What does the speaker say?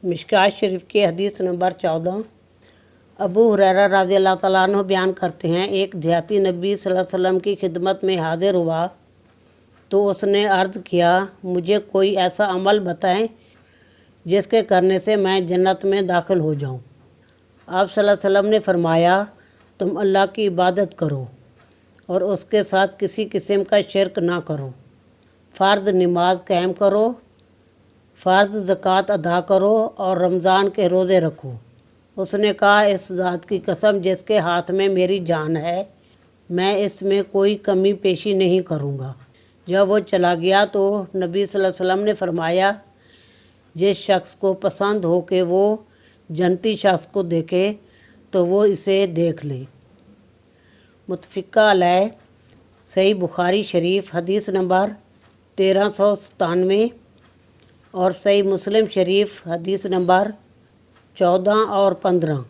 مشکات شریف کی حدیث نمبر 14۔ ابو ہریرہ رضی اللہ تعالیٰ عنہ بیان کرتے ہیں، ایک دیہاتی نبی صلی اللہ علیہ وسلم کی خدمت میں حاضر ہوا تو اس نے عرض کیا، مجھے کوئی ایسا عمل بتائیں جس کے کرنے سے میں جنت میں داخل ہو جاؤں۔ آپ صلی اللہ علیہ وسلم نے فرمایا، تم اللہ کی عبادت کرو اور اس کے ساتھ کسی قسم کا شرک نہ کرو، فرض نماز قائم کرو، فرض زکوٰۃ ادا کرو اور رمضان کے روزے رکھو۔ اس نے کہا، اس ذات کی قسم جس کے ہاتھ میں میری جان ہے، میں اس میں کوئی کمی پیشی نہیں کروں گا۔ جب وہ چلا گیا تو نبی صلی اللہ علیہ وسلم نے فرمایا، جس شخص کو پسند ہو کہ وہ جنتی شخص کو دیکھے تو وہ اسے دیکھ لے۔ متفقہ علیہ۔ صحیح بخاری شریف حدیث نمبر 1397 اور صحیح مسلم شریف حدیث نمبر 14 اور 15۔